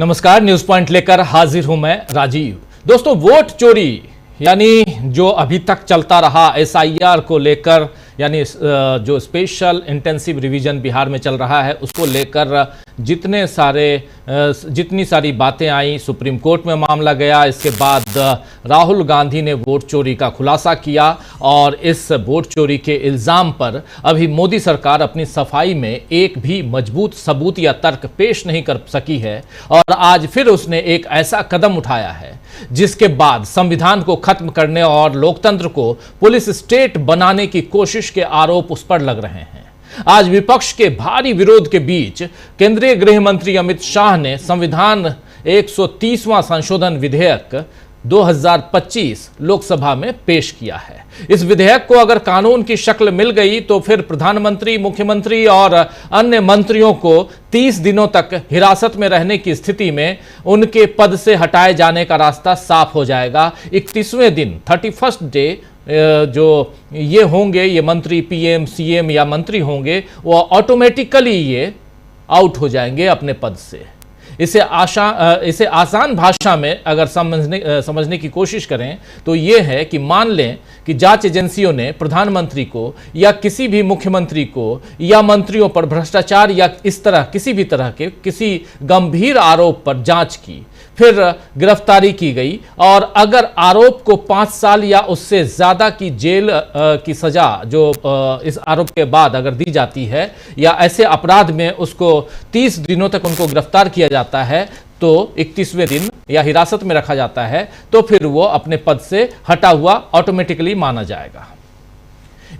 नमस्कार, news point लेकर हाजिर हूं मैं राजीव। दोस्तों, वोट चोरी यानी जो अभी तक चलता रहा एसआईआर को लेकर, यानी जो स्पेशल इंटेंसिव रिवीजन बिहार में चल रहा है उसको लेकर जितनी सारी बातें आई, सुप्रीम कोर्ट में मामला गया, इसके बाद राहुल गांधी ने वोट चोरी का खुलासा किया और इस वोट चोरी के इल्जाम पर अभी मोदी सरकार अपनी सफाई में एक भी मजबूत सबूत या तर्क पेश नहीं कर सकी है। और आज फिर उसने एक ऐसा कदम उठाया है जिसके बाद संविधान को खत्म करने और लोकतंत्र को पुलिस स्टेट बनाने की कोशिश के आरोप उस पर लग रहे हैं। आज विपक्ष के भारी विरोध के बीच केंद्रीय गृह मंत्री अमित शाह ने संविधान 130वां संशोधन विधेयक 2025 लोकसभा में पेश किया है। इस विधेयक को अगर कानून की शक्ल मिल गई तो फिर प्रधानमंत्री, मुख्यमंत्री और अन्य मंत्रियों को 30 दिनों तक हिरासत में रहने की स्थिति में उनके पद से हटाए जाने का रास्ता साफ हो जाएगा। 31वें दिन 31st डे जो ये होंगे, ये मंत्री, पीएम, सीएम या मंत्री होंगे, वो ऑटोमेटिकली ये आउट हो जाएंगे अपने पद से। इसे आसान भाषा में अगर समझने की कोशिश करें तो ये है कि मान लें कि जांच एजेंसियों ने प्रधानमंत्री को या किसी भी मुख्यमंत्री को या मंत्रियों पर भ्रष्टाचार या इस तरह किसी भी तरह के किसी गंभीर आरोप पर जांच की, फिर गिरफ्तारी की गई और अगर आरोप को 5 साल या उससे ज्यादा की जेल की सजा जो इस आरोप के बाद अगर दी जाती है या ऐसे अपराध में उसको 30 दिनों तक उनको गिरफ्तार किया जाता है तो 31वें दिन या हिरासत में रखा जाता है तो फिर वो अपने पद से हटा हुआ ऑटोमेटिकली माना जाएगा।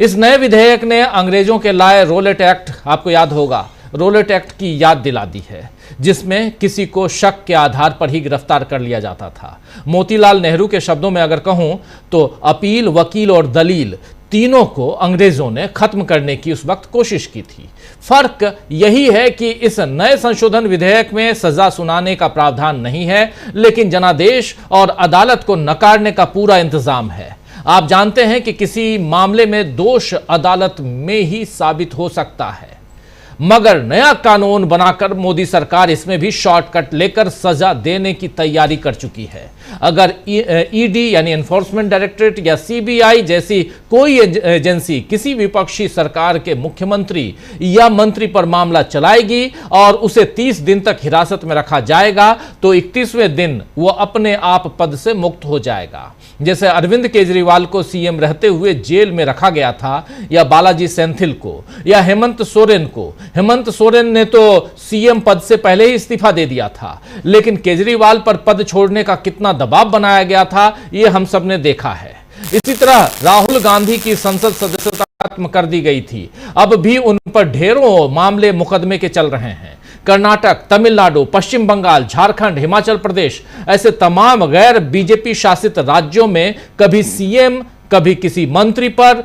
इस नए विधेयक ने अंग्रेजों के लाए रोलेट एक्ट, आपको याद होगा, रोलेट एक्ट की याद दिला दी है, जिसमें किसी को शक के आधार पर ही गिरफ्तार कर लिया जाता था। मोतीलाल नेहरू के शब्दों में अगर कहूं तो अपील, वकील और दलील तीनों को अंग्रेजों ने खत्म करने की उस वक्त कोशिश की थी। फर्क यही है कि इस नए संशोधन विधेयक में सजा सुनाने का प्रावधान नहीं है, लेकिन जनादेश और अदालत को नकारने का पूरा इंतजाम है। आप जानते हैं कि किसी मामले में दोष अदालत में ही साबित हो सकता है, मगर नया कानून बनाकर मोदी सरकार इसमें भी शॉर्टकट लेकर सजा देने की तैयारी कर चुकी है। अगर ईडी यानी एनफोर्समेंट डायरेक्टरेट या सीबीआई जैसी कोई एजेंसी किसी विपक्षी सरकार के मुख्यमंत्री या मंत्री पर मामला चलाएगी और उसे 30 दिन तक हिरासत में रखा जाएगा तो 31वें दिन वो अपने आप पद से मुक्त हो जाएगा। जैसे अरविंद केजरीवाल को सीएम रहते हुए जेल में रखा गया था, या बालाजी सेंथिल को, या हेमंत सोरेन को। हेमंत सोरेन ने तो सीएम पद से पहले ही इस्तीफा दे दिया था, लेकिन केजरीवाल पर पद छोड़ने का कितना दबाव बनाया गया था ये हम सब ने देखा है। इसी तरह राहुल गांधी की संसद सदस्यता खत्म कर दी गई थी, अब भी उन पर ढेरों मामले मुकदमे के चल रहे हैं। कर्नाटक, तमिलनाडु, पश्चिम बंगाल, झारखंड, हिमाचल प्रदेश, ऐसे तमाम गैर बीजेपी शासित राज्यों में कभी सीएम, कभी किसी मंत्री पर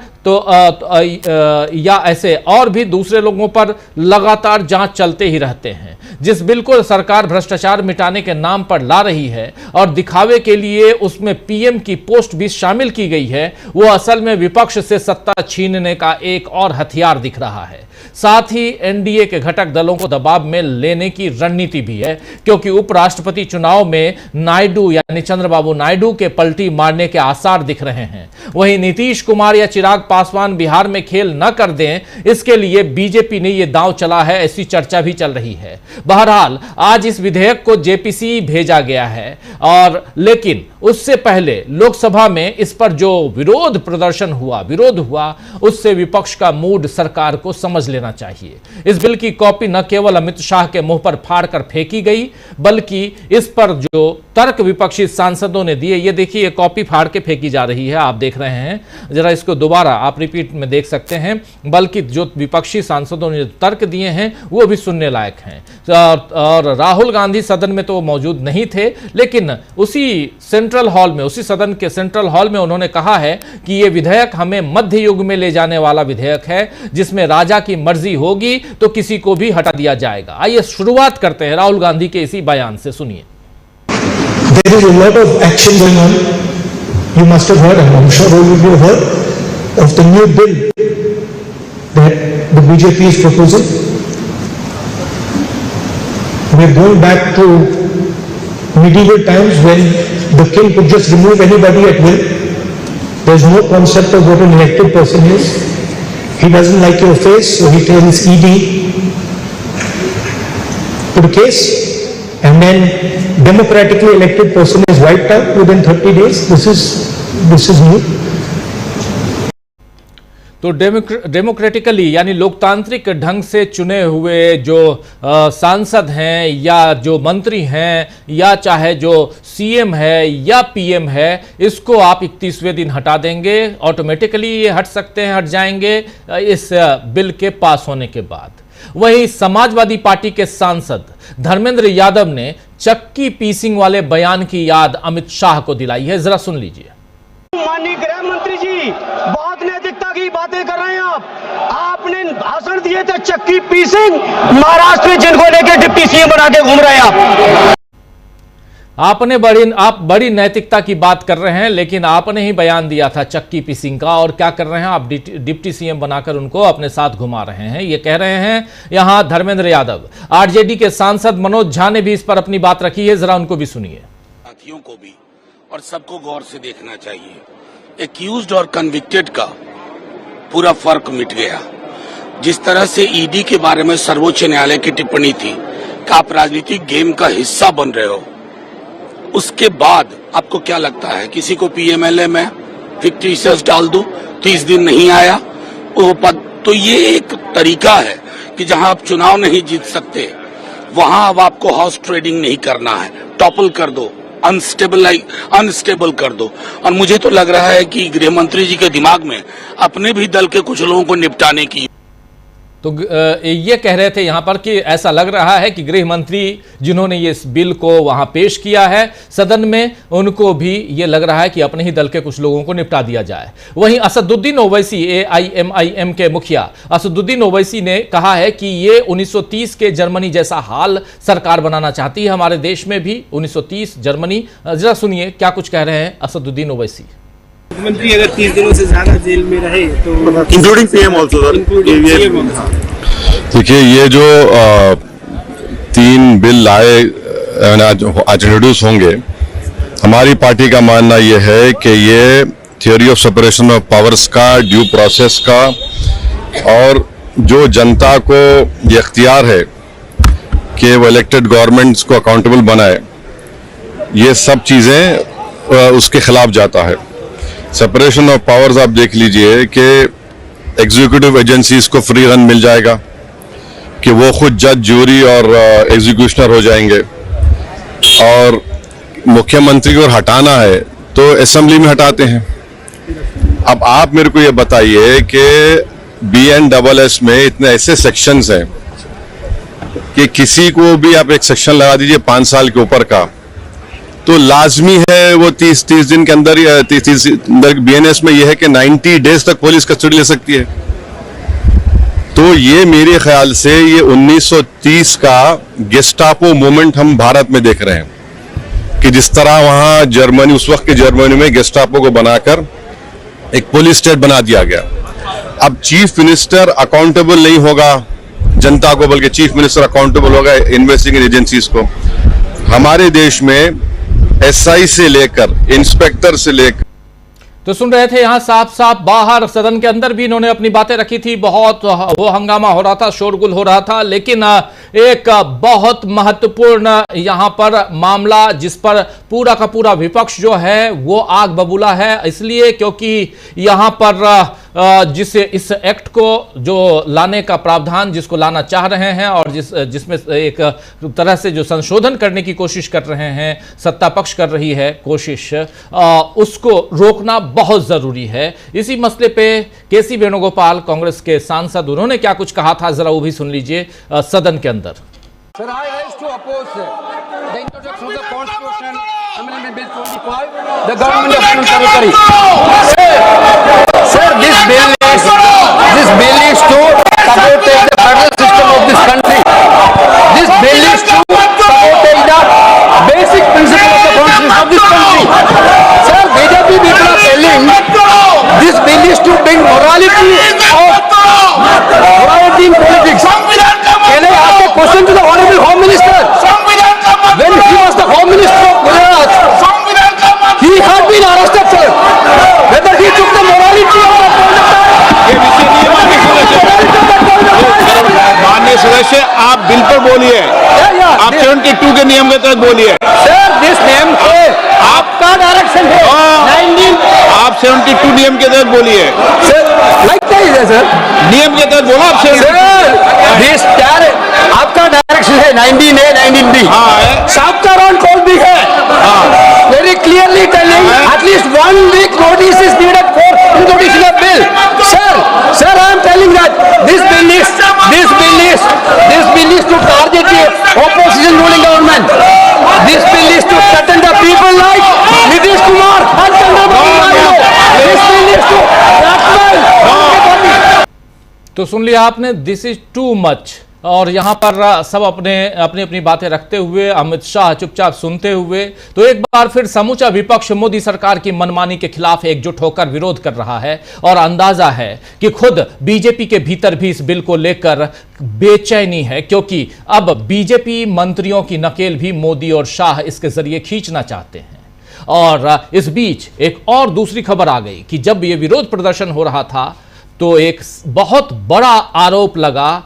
या ऐसे और भी दूसरे लोगों पर लगातार जांच चलते ही रहते हैं। जिस बिल को सरकार भ्रष्टाचार मिटाने के नाम पर ला रही है और दिखावे के लिए उसमें पीएम की पोस्ट भी शामिल की गई है, वो असल में विपक्ष से सत्ता छीनने का एक और हथियार दिख रहा है। साथ ही एनडीए के घटक दलों को दबाव में लेने की रणनीति भी है, क्योंकि उपराष्ट्रपति चुनाव में नायडू यानी चंद्रबाबू नायडू के पलटी मारने के आसार दिख रहे हैं। वहीं नीतीश कुमार या चिराग पासवान बिहार में खेल न कर दें, इसके लिए बीजेपी ने यह दांव चला है, ऐसी चर्चा भी चल रही है। बहरहाल आज इस विधेयक को जेपीसी भेजा गया है और लेकिन उससे पहले लोकसभा में इस पर जो विरोध हुआ उससे विपक्ष का मूड सरकार को समझ लेना चाहिए। इस बिल की कॉपी न केवल अमित शाह के मुंह पर फाड़ कर फेंकी गई, बल्कि इस पर जो तर्क विपक्षी सांसदों ने दिए, ये देखिए, ये कॉपी फाड़ के फेंकी जा रही है, आप देख रहे हैं, जरा इसको दोबारा आप रिपीट में देख सकते हैं। बल्कि जो विपक्षी सांसदों ने तर्क दिए हैं वो भी सुनने लायक हैं। और राहुल गांधी सदन में तो मौजूद नहीं थे, लेकिन उसी सदन के सेंट्रल हॉल में उन्होंने कहा है कि यह विधेयक हमें मध्य युग में ले जाने वाला विधेयक है, जिसमें राजा की मर्जी होगी तो किसी को भी हटा दिया जाएगा। आइए शुरुआत करते हैं राहुल गांधी के इसी बयान से, सुनिए। There is a lot of action going on. You must have heard, and I'm sure all of you have heard, of the new bill that the BJP is proposing. we're going back to medieval times when the king could just remove anybody at will. There's no concept of what an elected person is. He doesn't like your face, so he tells ED, put a case, and then democratically elected person is wiped out within 30 days. This is new. तो democratically यानी लोकतांत्रिक ढंग से चुने हुए जो सांसद हैं या जो मंत्री हैं या चाहे जो सीएम है या पीएम है, इसको आप 31वें दिन हटा देंगे। ऑटोमेटिकली ये हट सकते हैं, हट जाएंगे इस बिल के पास होने के बाद। वहीं समाजवादी पार्टी के सांसद धर्मेंद्र यादव ने चक्की पीसिंग वाले बयान की याद अमित शाह को दिलाई है। जरा सुन लीजिए। माननीय गृह मंत्री जी, बहुत नैतिकता की बातें कर रहे हैं आपने भाषण दिए थे चक्की पीसिंग, महाराष्ट्र में जिनको लेकर डिप्टी सीएम बना के घूम रहे हैं आप बड़ी नैतिकता की बात कर रहे हैं, लेकिन आपने ही बयान दिया था चक्की पीसिंग का, और क्या कर रहे हैं आप? डिप्टी सीएम बनाकर उनको अपने साथ घुमा रहे हैं। ये कह रहे हैं यहां धर्मेंद्र यादव। आरजेडी के सांसद मनोज झा ने भी इस पर अपनी बात रखी है, जरा उनको भी सुनिए। साथियों को भी और सबको गौर से देखना चाहिए। एक्यूज्ड और कन्विक्टेड का पूरा फर्क मिट गया। जिस तरह से ईडी के बारे में सर्वोच्च न्यायालय की टिप्पणी थी कि आप राजनीतिक गेम का हिस्सा बन रहे हो, उसके बाद आपको क्या लगता है किसी को पीएमएलए में फिक्टिशियस डाल दो, 30 दिन नहीं आया वो पद? तो ये एक तरीका है कि जहां आप चुनाव नहीं जीत सकते वहां अब आपको हाउस ट्रेडिंग नहीं करना है, टॉपल कर दो, अनस्टेबल कर दो। और मुझे तो लग रहा है कि गृह मंत्री जी के दिमाग में अपने भी दल के कुछ लोगों को निपटाने की। तो ये कह रहे थे यहां पर कि ऐसा लग रहा है कि गृह मंत्री जिन्होंने ये इस बिल को वहां पेश किया है सदन में, उनको भी ये लग रहा है कि अपने ही दल के कुछ लोगों को निपटा दिया जाए। वहीं असदुद्दीन ओवैसी, AIMIM के मुखिया असदुद्दीन ओवैसी ने कहा है कि ये 1930 के जर्मनी जैसा हाल सरकार बनाना चाहती है हमारे देश में भी। 1930 जर्मनी, जरा सुनिए क्या कुछ कह रहे हैं असदुद्दीन ओवैसी। मुख्यमंत्री अगर 30 दिनों से ज्यादा जेल में रहे तो इंक्लूडिंग पीएम ऑल्सो सर। देखिए, ये जो 3 बिल आए आज इंट्रोड्यूस होंगे, हमारी पार्टी का मानना ये है कि ये theory of separation of powers का, ड्यू प्रोसेस का, और जो जनता को ये इख्तियार है कि वो इलेक्टेड गवर्नमेंट्स को अकाउंटेबल बनाए, ये सब चीज़ें उसके खिलाफ जाता है। सेपरेशन ऑफ पावर्स आप देख लीजिए कि एग्जीक्यूटिव एजेंसीज को फ्री रन मिल जाएगा, कि वो खुद जज, जूरी और एग्जीक्यूशनर हो जाएंगे, और मुख्यमंत्री को हटाना है तो असेंबली में हटाते हैं। अब आप मेरे को ये बताइए कि BNSS में इतने ऐसे सेक्शंस हैं कि किसी को भी आप एक सेक्शन लगा दीजिए 5 साल के ऊपर का, तो लाजमी है वो 30 दिन के अंदर, या 30 अंदर BNS में यह है कि 90 डेज तक पुलिस कस्टडी ले सकती है। तो ये मेरे ख्याल से ये 1930 का गेस्टापो मूवमेंट हम भारत में देख रहे हैं कि जिस तरह वहां जर्मनी, उस वक्त के जर्मनी में गेस्टापो को बनाकर एक पुलिस स्टेट बना दिया गया। अब चीफ मिनिस्टर अकाउंटेबल नहीं होगा जनता को, बल्कि चीफ मिनिस्टर अकाउंटेबल होगा इन्वेस्टिगेटिंग एजेंसीज को। हमारे देश में SI से लेकर इंस्पेक्टर से लेकर, तो सुन रहे थे यहां साफ बाहर सदन के अंदर भी इन्होंने अपनी बातें रखी थी। बहुत वो हंगामा हो रहा था, शोरगुल हो रहा था, लेकिन एक बहुत महत्वपूर्ण यहां पर मामला जिस पर पूरा का पूरा विपक्ष जो है वो आग बबूला है, इसलिए क्योंकि यहां पर इस एक्ट को जो लाने का प्रावधान जिसको लाना चाह रहे हैं और जिसमें एक तरह से जो संशोधन करने की कोशिश कर रहे हैं, सत्ता पक्ष कर रही है कोशिश, उसको रोकना बहुत जरूरी है। इसी मसले पे केसी वेणुगोपाल, कांग्रेस के सांसद, उन्होंने क्या कुछ कहा था, जरा वो भी सुन लीजिए सदन के अंदर। Sir, I rise to oppose the introduction of the Constitution Amendment Bill 25, the government of union territory. Sir, this bill is to support the federal system of this country. This bill is to support the basic principle of the constitution of this country. Sir, BJP people are telling this bill is to bring morality in politics. Can I ask a question to the Honorable Home Minister? वैसे आप bill पर बोलिए, आप 72 के नियम के तहत बोलिए। सर दिस नेम आपका डायरेक्शन है 19 आप 72 नियम के तहत बोलिए। सर लगता है सर नियम के तहत बोला आप सर दिस आपका डायरेक्शन है 19 है 19 डी। हाँ है। सबका रॉन कॉल भी है very clearly telling at least 1 week notice is needed for introduction of bill. Sir, I am telling that this bill is to target the opposition ruling government. This bill is to threaten the people like Nitish Kumar and Chandrababu Naidu. This bill is to blackmail. तो सुन लिया आपने, this is too much. और यहां पर सब अपनी बातें रखते हुए, अमित शाह चुपचाप सुनते हुए, तो एक बार फिर समूचा विपक्ष मोदी सरकार की मनमानी के खिलाफ एकजुट होकर विरोध कर रहा है। और अंदाजा है कि खुद बीजेपी के भीतर भी इस बिल को लेकर बेचैनी है, क्योंकि अब बीजेपी मंत्रियों की नकेल भी मोदी और शाह इसके जरिए खींचना चाहते हैं। और इस बीच एक और दूसरी खबर आ गई कि जब यह विरोध प्रदर्शन हो रहा था तो एक बहुत बड़ा आरोप लगा,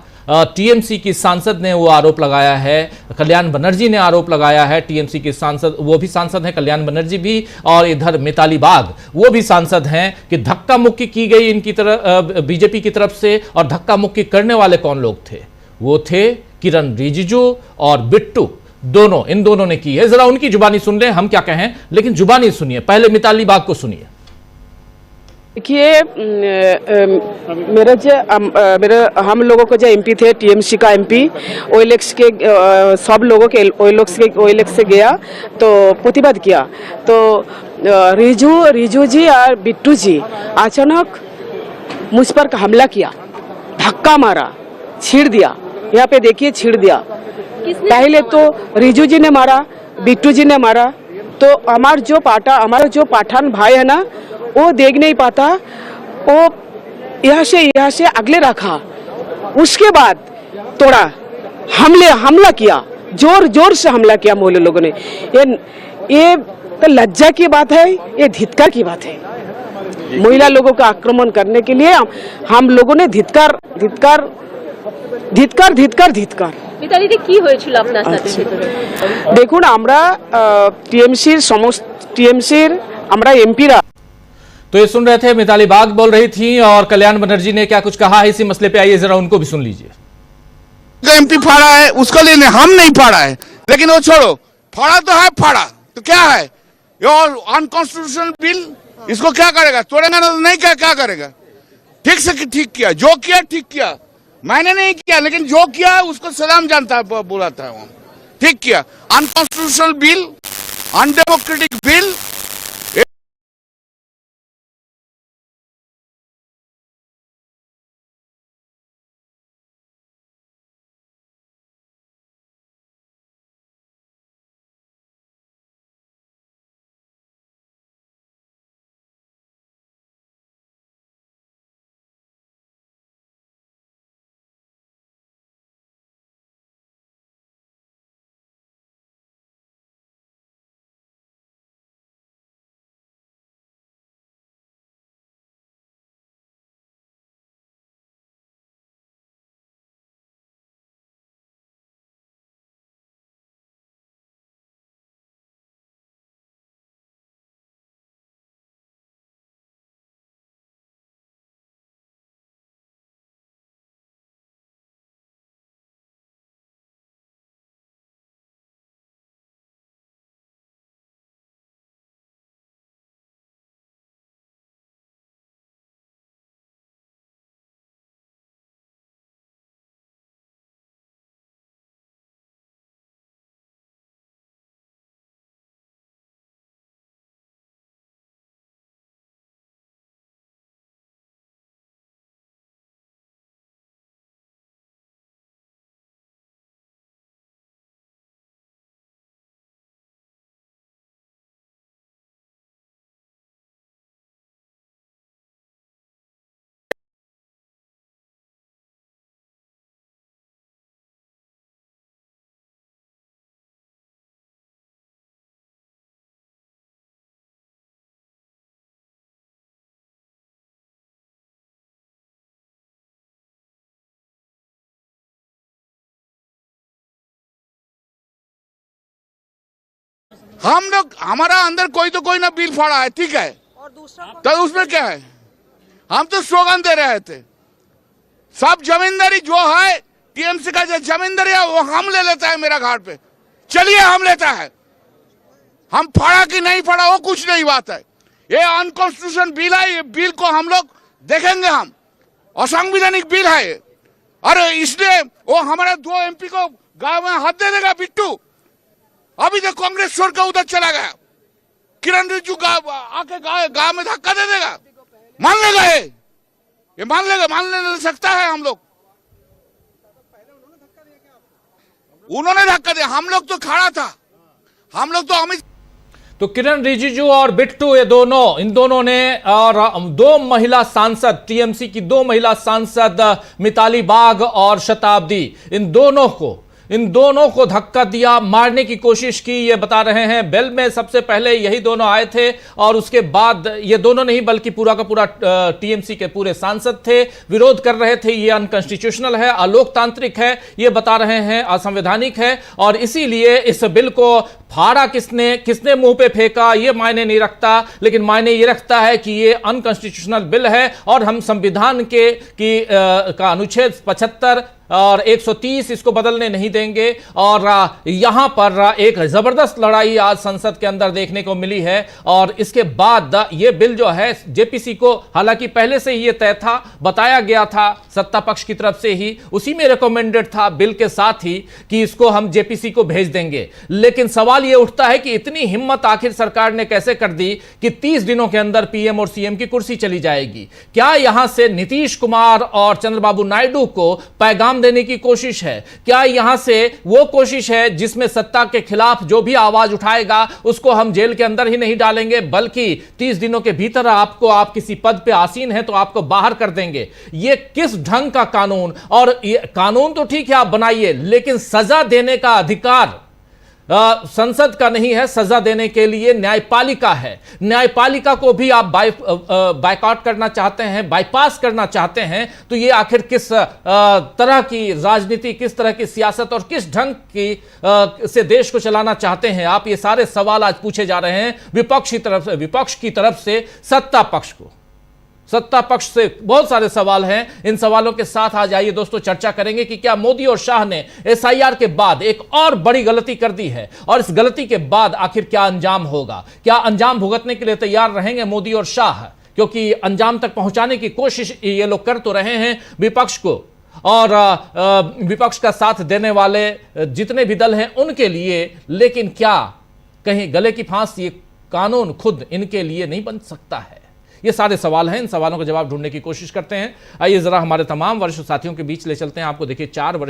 टीएमसी की सांसद ने वो आरोप लगाया है, कल्याण बनर्जी ने आरोप लगाया है। टीएमसी की सांसद, वो भी सांसद हैं, कल्याण बनर्जी भी, और इधर मिताली बाग वो भी सांसद हैं, कि धक्का मुक्की की गई इनकी तरफ, बीजेपी की तरफ से। और धक्का मुक्की करने वाले कौन लोग थे? वो थे किरण रिजिजू और बिट्टू, दोनों, इन दोनों ने की है। जरा उनकी जुबानी सुन लें, हम क्या कहें, लेकिन जुबानी सुनिए। पहले मिताली बाग को सुनिए। देखिए, हम लोगों को जो एमपी थे, टीएमसी का एमपी ओएलएक्स के सब लोगों के ओएलएक्स से गया तो प्रतिवाद किया। तो रिजू जी और बिट्टू जी अचानक मुझ पर हमला किया, धक्का मारा, छीड़ दिया। यहाँ पे देखिए, छीड़ दिया। पहले तो रिजू जी ने मारा, बिट्टू जी ने मारा। तो हमारा जो पठान भाई है ना, वो देख नहीं पाता, वो यहाँ से अगले रखा। उसके बाद थोड़ा हमला किया, जोर से हमला किया मोले लोगों ने। ये तो लज्जा की बात है, ये धिक्कार की बात है। महिला लोगों का आक्रमण करने के लिए हम लोगों ने धिक्कार। মিতালিদি কি হয়েছিল আপনার সাথে? দেখুন, আমরা টিএমসির আমরা এমপিরা। तो ये सुन रहे थे, मिताली बाग बोल रही थी, और कल्याण बनर्जी ने क्या कुछ कहा है इसी मसले पे, आइए जरा उनको भी सुन लीजिए। एमपी फाड़ा है, उसको लेने हम नहीं फाड़ा है, लेकिन वो छोड़ो, फाड़ा तो है, फाड़ा तो क्या है, योर अनकॉन्स्टिट्यूशनल बिल, इसको क्या करेगा? तोड़ेगा ना, नहीं क्या करेगा? ठीक से ठीक किया, जो किया ठीक किया, मैंने नहीं किया, लेकिन जो किया उसको सलाम जानता है, बुलाता है वो, ठीक किया। अनकॉन्स्टिट्यूशनल बिल, अनडेमोक्रेटिक बिल, हम लोग हमारा अंदर कोई तो कोई ना बिल फाड़ा है, ठीक है, तो उसमें क्या है? हम तो स्लोगन दे रहे थे, सब जमींदारी जो है टीएमसी का जो जमींदारी है वो हम ले लेता है मेरा घाट पे, चलिए हम लेता है, हम फाड़ा कि नहीं फाड़ा वो कुछ नहीं बात है। ये अनकॉन्स्टिट्यूशन बिल है, ये बिल को हम लोग देखेंगे, हम असंवैधानिक बिल है ये। अरे इसलिए वो हमारा 2 एमपी को गांव में हाथ दे देगा बिट्टू, अभी तो कांग्रेस छोड़ कर उधर चला गया, किरण रिजिजू आके गांव में धक्का दे देगा, मान लेगा ये मान ले सकता है हम लोग। उन्होंने धक्का दिया, हम लोग तो खड़ा था, हम लोग तो अमित। तो किरण रिजिजू और बिट्टू इन दोनों ने और 2 महिला सांसद, टीएमसी की 2 महिला सांसद मिताली बाग और शताब्दी, इन दोनों को धक्का दिया, मारने की कोशिश की। ये बता रहे हैं बेल में सबसे पहले यही दोनों आए थे और उसके बाद ये दोनों नहीं बल्कि पूरा का पूरा टीएमसी के पूरे सांसद थे, विरोध कर रहे थे। ये अनकॉन्स्टिट्यूशनल है, अलोकतांत्रिक है, ये बता रहे हैं, असंवैधानिक है, और इसीलिए इस बिल को फाड़ा किसने मुंह पे फेंका ये मायने नहीं रखता, लेकिन मायने ये रखता है कि ये अनकॉन्स्टिट्यूशनल बिल है और हम संविधान का अनुच्छेद 75 और 130 इसको बदलने नहीं देंगे। और यहां पर एक जबरदस्त लड़ाई आज संसद के अंदर देखने को मिली है और इसके बाद यह बिल जो है जेपीसी को, हालांकि पहले से ही यह तय था, बताया गया था सत्ता पक्ष की तरफ से ही, उसी में रिकमेंडेड था बिल के साथ ही कि इसको हम जेपीसी को भेज देंगे। लेकिन सवाल यह उठता है कि इतनी हिम्मत आखिर सरकार ने कैसे कर दी कि 30 दिनों के अंदर पीएम और सीएम की कुर्सी चली जाएगी? क्या यहां से नीतीश कुमार और चंद्रबाबू नायडू को पैगाम देने की कोशिश है? क्या यहां से वो कोशिश है जिसमें सत्ता के खिलाफ जो भी आवाज उठाएगा उसको हम जेल के अंदर ही नहीं डालेंगे, बल्कि 30 दिनों के भीतर आप किसी पद पे आसीन है तो आपको बाहर कर देंगे? ये किस ढंग का कानून? और ये कानून तो ठीक है आप बनाइए, लेकिन सजा देने का अधिकार संसद का नहीं है, सजा देने के लिए न्यायपालिका है। न्यायपालिका को भी आप बायकॉट करना चाहते हैं, बाईपास करना चाहते हैं, तो ये आखिर किस तरह की राजनीति, किस तरह की सियासत और किस ढंग की से देश को चलाना चाहते हैं आप? ये सारे सवाल आज पूछे जा रहे हैं विपक्ष की तरफ से सत्ता पक्ष को। सत्ता पक्ष से बहुत सारे सवाल हैं, इन सवालों के साथ आज आइए दोस्तों चर्चा करेंगे कि क्या मोदी और शाह ने एसआईआर के बाद एक और बड़ी गलती कर दी है और इस गलती के बाद आखिर क्या अंजाम होगा? क्या अंजाम भुगतने के लिए तैयार रहेंगे मोदी और शाह? क्योंकि अंजाम तक पहुंचाने की कोशिश ये लोग कर तो रहे हैं विपक्ष को, और विपक्ष का साथ देने वाले जितने भी दल हैं उनके लिए, लेकिन क्या कहीं गले की फांस ये कानून खुद इनके लिए नहीं बन सकता है? ये सारे सवाल हैं, इन सवालों का जवाब ढूंढने की कोशिश करते हैं। आइए जरा हमारे तमाम वरिष्ठ साथियों के बीच ले चलते हैं आपको। देखिए 4 वरिष्ठ